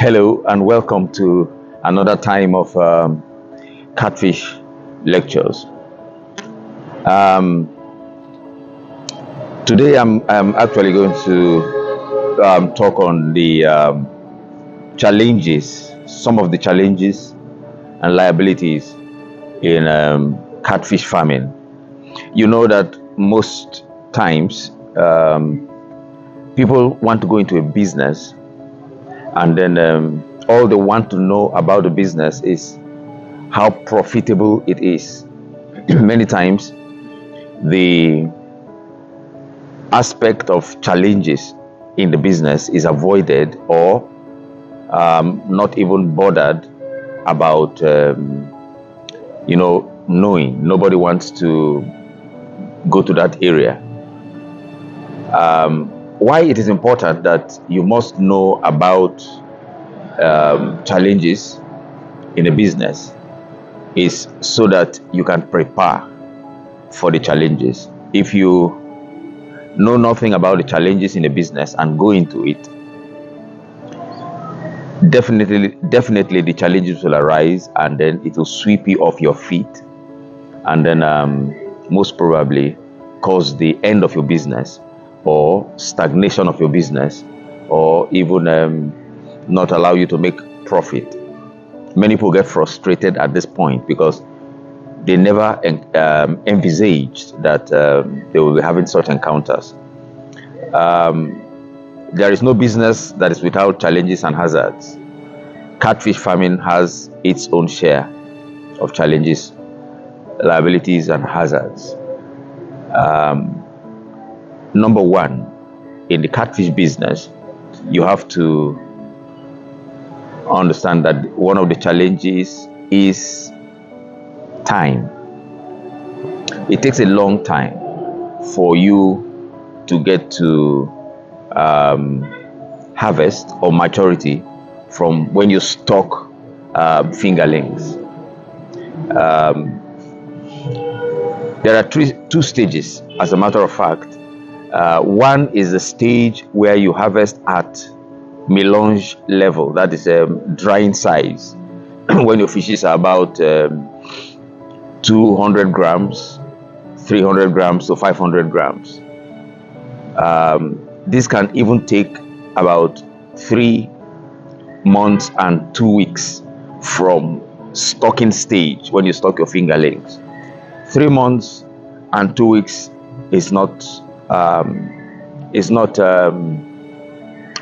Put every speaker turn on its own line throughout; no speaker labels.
Hello and welcome to another time of catfish lectures. Um, Today I'm actually going to talk on the challenges, some of the challenges and liabilities in catfish farming. You know that most times people want to go into a business, and then all they want to know about the business is how profitable it is. Many times the aspect of challenges in the business is avoided, or not even bothered about knowing. Nobody wants to go to that area. Why it is important that you must know about challenges in a business is so that you can prepare for the challenges. If you know nothing about the challenges in a business and go into it, definitely the challenges will arise, and then it will sweep you off your feet, and then most probably cause the end of your business, or stagnation of your business, or even not allow you to make profit. Many people get frustrated at this point because they never envisaged that they will be having such encounters. There is no business that is without challenges and hazards. Catfish farming has its own share of challenges, liabilities, and hazards. Number one, in the catfish business, you have to understand that one of the challenges is time. It takes a long time for you to get to harvest or maturity from when you stock fingerlings. There are two stages, as a matter of fact. One is the stage where you harvest at melange level, that is drying size, when your fishes are about 200 grams, 300 grams to 500 grams. This can even take about 3 months and 2 weeks from stocking stage, when you stock your fingerlings. 3 months and 2 weeks is not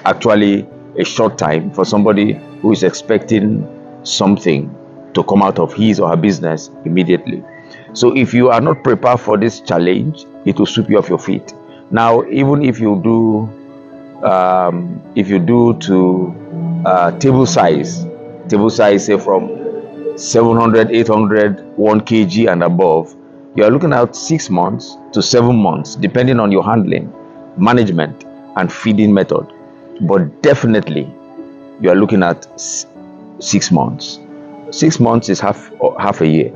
actually a short time for somebody who is expecting something to come out of his or her business immediately. So if you are not prepared for this challenge, it will sweep you off your feet. Now, even if you do to table size, say from 700, 800, 1 kg and above, you are looking at 6 months to 7 months, depending on your handling, management, and feeding method. But definitely, you are looking at 6 months. 6 months is half a year.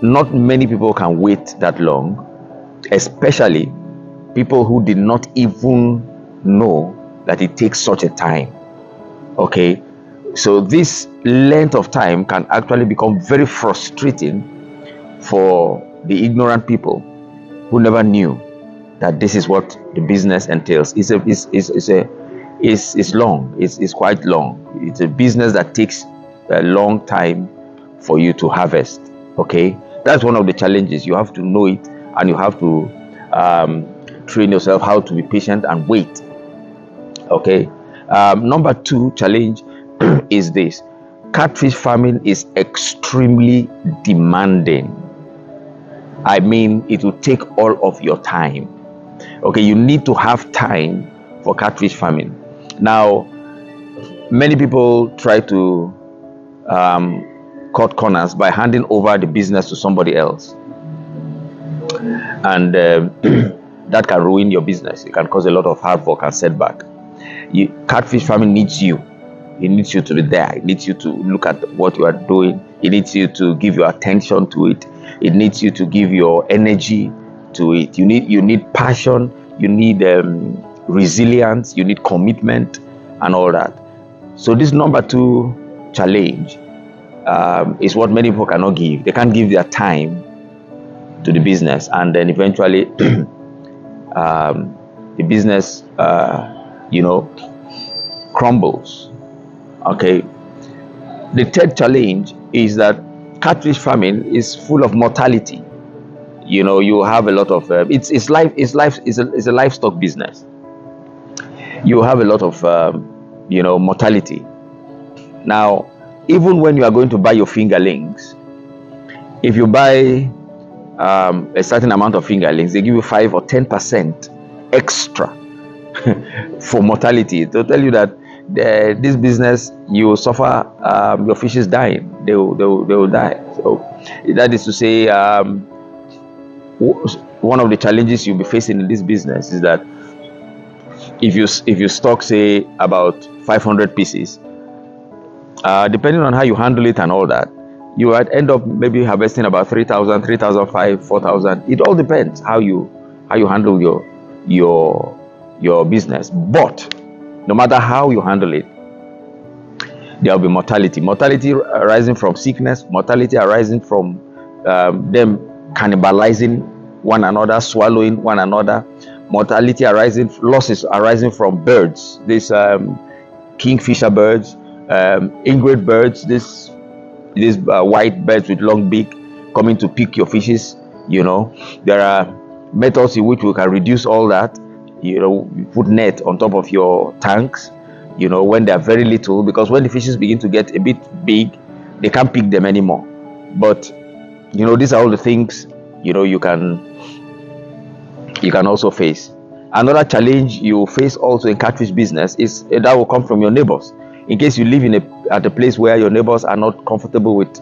Not many people can wait that long, especially people who did not even know that it takes such a time. Okay, so this length of time can actually become very frustrating for the ignorant people who never knew that this is what the business entails. It's long. It's quite long. It's a business that takes a long time for you to harvest. Okay, that's one of the challenges. You have to know it, and you have to train yourself how to be patient and wait. Okay. Number two challenge is this: catfish farming is extremely demanding. I mean, it will take all of your time. Okay, you need to have time for catfish farming. Now, many people try to cut corners by handing over the business to somebody else, and that can ruin your business. It can cause a lot of hard work and setback. Catfish farming needs you. It needs you to be there. It needs you to look at what you are doing. It needs you to give your attention to it. It needs you to give your energy to it. You need passion. You need resilience. You need commitment and all that. So this number two challenge is what many people cannot give. They can't give their time to the business, and then eventually the business, crumbles. Okay. The third challenge is that catfish farming is full of mortality. You have a lot of it's a livestock business. You have a lot of mortality. Now, even when you are going to buy your fingerlings, if you buy a certain amount of fingerlings, they give you 5 or 10% extra for mortality, to tell you that this business, you will suffer. Your fish is dying. They will die. So that is to say, one of the challenges you'll be facing in this business is that if you stock, say, about 500 pieces, depending on how you handle it and all that, you might end up maybe harvesting about 3,000, 3,500, 4,000. It all depends how you handle your business. But no matter how you handle it, there will be mortality arising from sickness, mortality arising from them cannibalizing one another, swallowing one another, losses arising from birds, these kingfisher birds, ingrid birds, these white birds with long beak coming to pick your fishes. There are methods in which we can reduce all that. You put net on top of your tanks, when they are very little, because when the fishes begin to get a bit big, they can't pick them anymore. But these are all the things you can also face. Another challenge you face also in catfish business is that will come from your neighbors. In case you live at a place where your neighbors are not comfortable with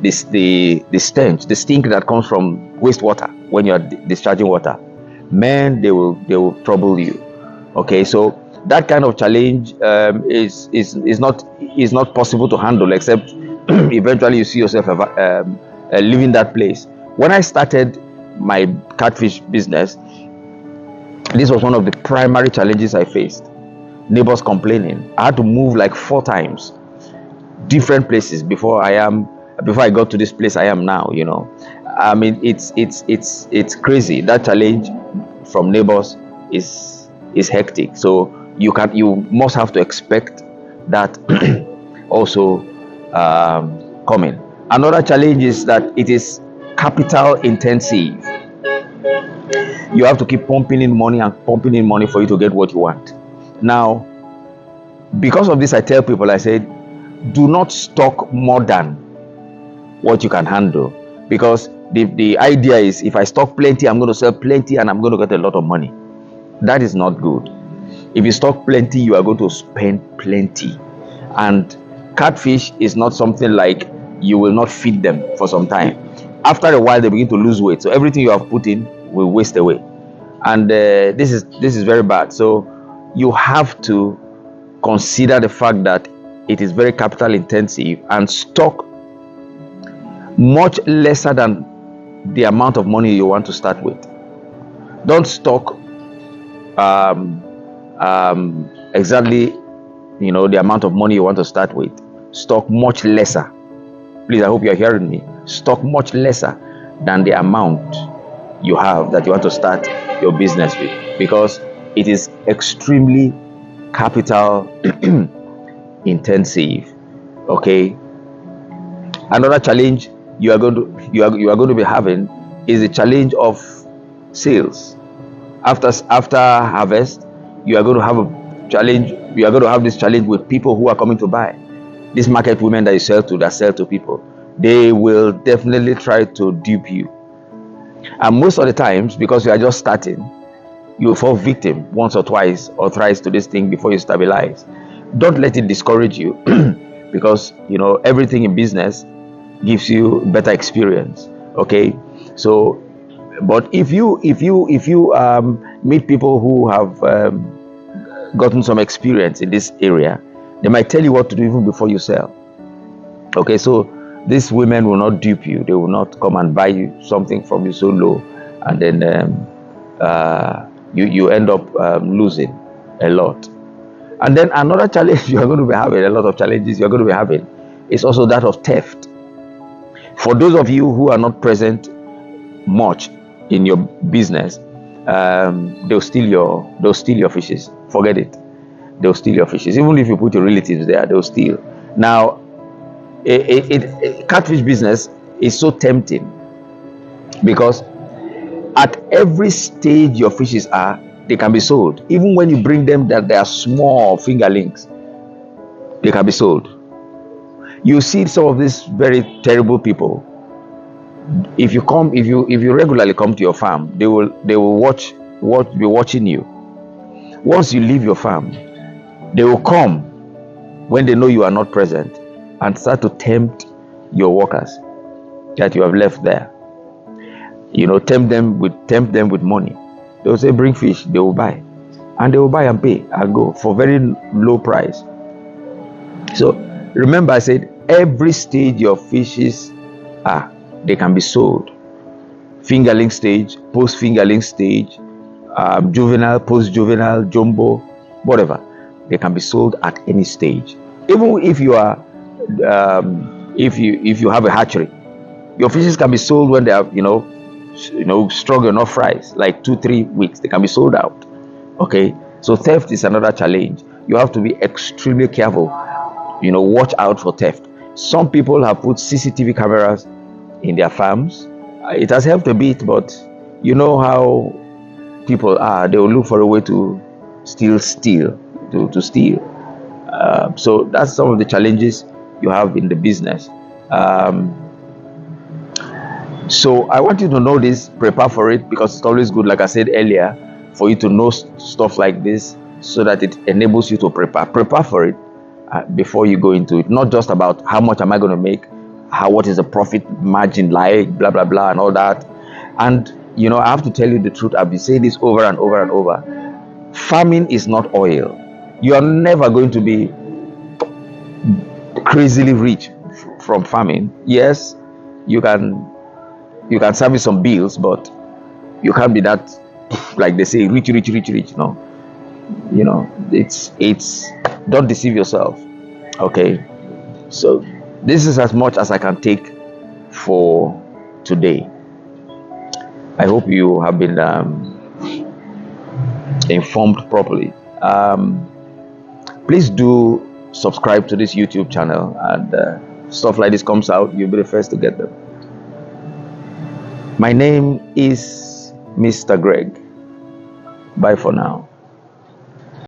the stench, the stink that comes from wastewater when you are discharging water, man, they will trouble you. Okay, so that kind of challenge is not possible to handle, except eventually you see yourself leaving that place. When I started my catfish business, this was one of the primary challenges I faced. Neighbors complaining. I had to move like 4 times, different places before I got to this place I am now. I mean, it's crazy. That challenge from neighbors is hectic. So you must have to expect that also coming. Another challenge is that it is capital intensive. You have to keep pumping in money for you to get what you want. Now, because of this, I tell people, I said, do not stock more than what you can handle, because the idea is, if I stock plenty, I'm going to sell plenty and I'm going to get a lot of money. That is not good. If you stock plenty, you are going to spend plenty. And catfish is not something like you will not feed them for some time. After a while, they begin to lose weight, so everything you have put in will waste away, and this is very bad. So you have to consider the fact that it is very capital intensive, and stock much lesser than the amount of money you want to start with. Don't stock exactly the amount of money you want to start with. Stock much lesser. Please, I hope you're hearing me. Stock much lesser than the amount you have that you want to start your business with, because it is extremely capital intensive. Okay. Another challenge you are going to be having is the challenge of sales. After harvest, you are going to have a challenge. You are going to have this challenge with people who are coming to buy. These market women that sell to people, they will definitely try to dupe you. And most of the times, because you are just starting, you fall victim once or twice or thrice to this thing before you stabilize. Don't let it discourage you, because everything in business gives you better experience. Okay, so but if you meet people who have gotten some experience in this area, they might tell you what to do even before you sell. Okay, so these women will not dupe you. They will not come and buy you something from you so low, and then you end up losing a lot. And then another challenge you are going to be having, a lot of challenges you are going to be having, is also that of theft. For those of you who are not present much in your business, they'll steal your fishes. Forget it. They'll steal your fishes. Even if you put your relatives there, they'll steal. Now, catfish business is so tempting because at every stage your fishes are, they can be sold. Even when you bring them that they are small fingerlings, they can be sold. You see some of these very terrible people. If you regularly come to your farm, they will be watching you. Once you leave your farm, they will come when they know you are not present and start to tempt your workers that you have left there. Tempt them with money. They will say, bring fish. They will buy, and they will buy and pay and go for very low price. So remember, I said every stage your fishes are, they can be sold. Fingerling stage, post fingerling stage, juvenile, post juvenile, jumbo, whatever. They can be sold at any stage. Even if you are, if you have a hatchery, your fishes can be sold when they are, strong enough fries, like 2-3 weeks. They can be sold out. Okay, so theft is another challenge. You have to be extremely careful. Watch out for theft. Some people have put CCTV cameras in their farms. It has helped a bit, but you know how people are. They will look for a way to steal. So that's some of the challenges you have in the business. So I want you to know this, prepare for it, because it's always good, like I said earlier, for you to know stuff like this so that it enables you to prepare for it before you go into it. Not just about how much am I going to make, what is the profit margin like, blah blah blah and all that. And I have to tell you the truth. I've been saying this over and over and over. Farming is not oil. You are never going to be crazily rich from farming. Yes, you can service some bills, but you can't be that, like they say, rich. No, it's don't deceive yourself. Okay, so this is as much as I can take for today. I hope you have been informed properly. Please do subscribe to this YouTube channel, and stuff like this comes out, you'll be the first to get them. My name is Mr. Greg. Bye for now.